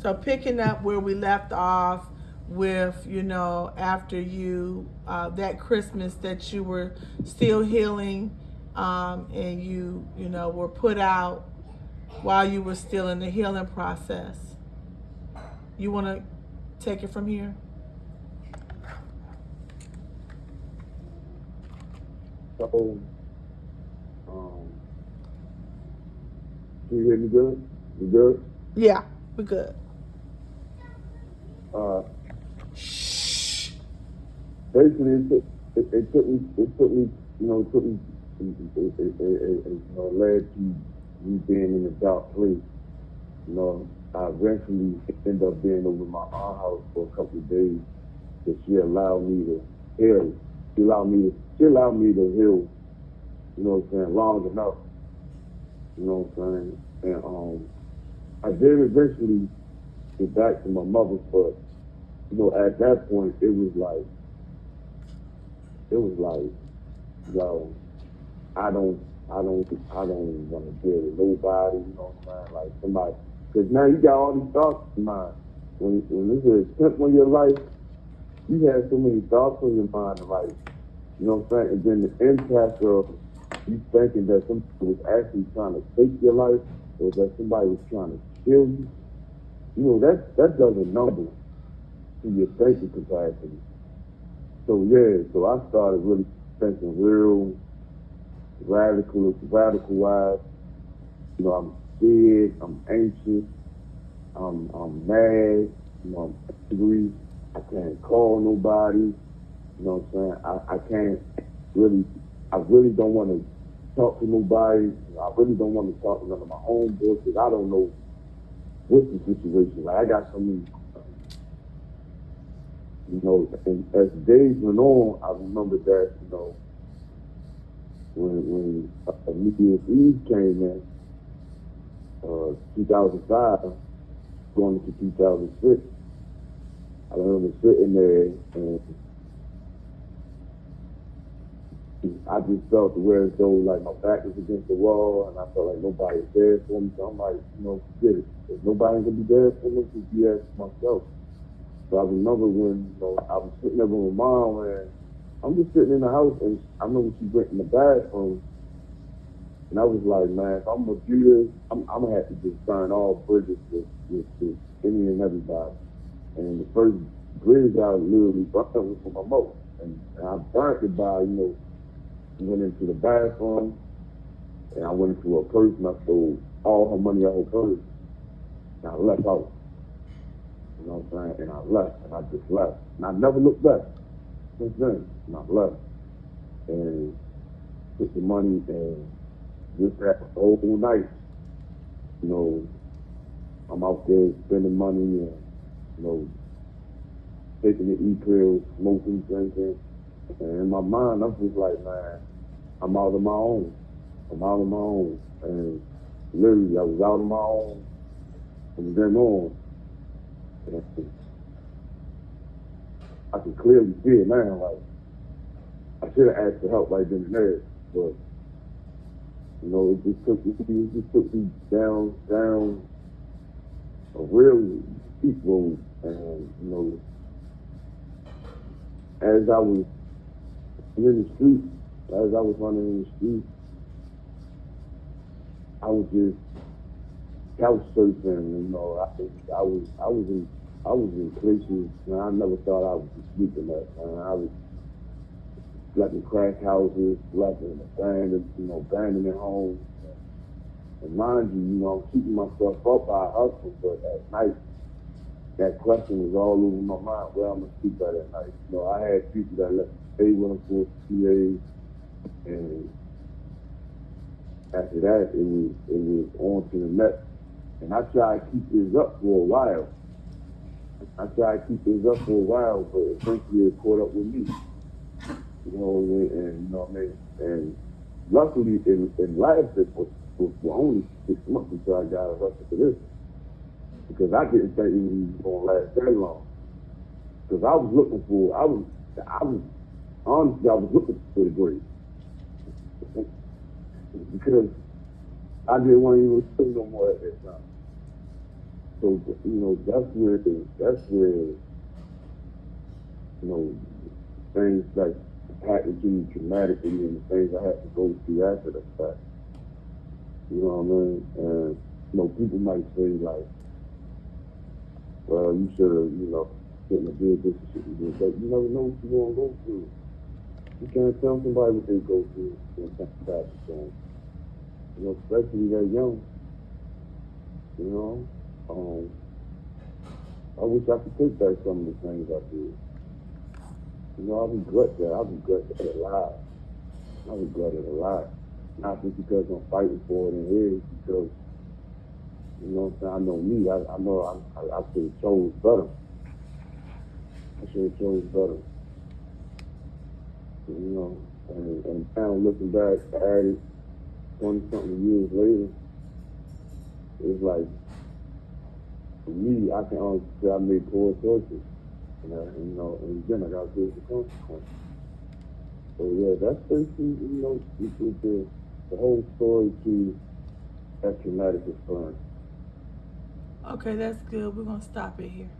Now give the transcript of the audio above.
So picking up where we left off with, after you, that Christmas that you were still healing, and you were put out while you were still in the healing process. You want to take it from here? So, um, can you hear me good? You good? Yeah, we're good. Uh, Shh. Basically, it took me, it took me, led to me being in a dark place. I eventually ended up being over my aunt's house for a couple of days, because she allowed me to heal. She allowed me to heal, long enough, and I did eventually get back to my mother, but at that point it was like, yo, I don't want to deal with nobody, like somebody, because now you got all these thoughts in mind. When this is a attempt on your life, you have so many thoughts on your mind, like, and then the impact of you thinking that somebody was actually trying to take your life, or that somebody was trying to kill you, that does a number to your thinking capacity. So yeah, so I started really thinking real radical wise. I'm scared, I'm anxious, I'm mad, I'm angry. I can't call nobody. You know what I'm saying? I can't really, I really don't want to talk to nobody. I really don't want to talk to none of my own boys, because I don't know what's the situation. Like, I got so many, and as days went on, I remember that, when New Year's Eve came in, 2005, going into 2006, I remember sitting there, and I just felt where as though like my back was against the wall, and I felt like nobody was there for me. So I'm like, forget it. If nobody's gonna be there for me, just be there for myself. So I remember when I was sitting there with my mom, and I'm just sitting in the house, and I remember she went in the bathroom, and I was like, man, if I'm gonna do this, I'm gonna have to just burn all bridges with any and everybody. And the first bridge I literally burned was for my mother, and I burnt it by went into the bathroom, and I went into her purse, and I stole all her money out of her purse, and I left out. You know what I'm saying? And I left, and I just left. And I never looked back since then. And I left. And took the money, and just that whole night, you know, I'm out there spending money, and, taking the E-pills, smoking, drinking. And in my mind, I'm just like, man, I'm out on my own. I'm out on my own. And literally, I was out on my own from then on. And I can clearly see it now. Like, I should have asked for help right then and there, but it just took me down a real steep road. And as I was in the street, as I was running in the street, I was just couch surfing. I was in places, and I never thought I would be sleeping at. And I was slept in crack houses, slept in abandoned homes. And mind you, I'm keeping myself up by hustle, but at night, that question was all over my mind. Where I'm gonna sleep at night. I had people that let me stay with them for 2 days, and after that, it was on to the next. And I tried to keep this up for a while. But eventually it caught up with me. And and luckily it lasted for only 6 months until I got arrested for this. Because I didn't think it was going to last very long. Because I was looking for the grave. Because I didn't want to even live no more at that time. So, that's where, things like happened to me traumatically and the things I had to go through after the fact. You know what I mean? And, people might say like, well, you should have, shouldn't have did this and shouldn't have did that. You never know what you're going to go through. You can't tell somebody what they go through when something bad is going. Especially when they're young. I wish I could take back some of the things I did. I regret that. I regret that a lot. I regret it a lot. Not just because I'm fighting for it in here, because, I know me. I know I should have chose better. I should have chose better. And now looking back at it 20-something years later, it's like, for me, I can honestly say I made poor choices. And then I got to deal with the consequences. So yeah, that's basically, the whole story to that traumatic experience. Okay, that's good. We're going to stop it here.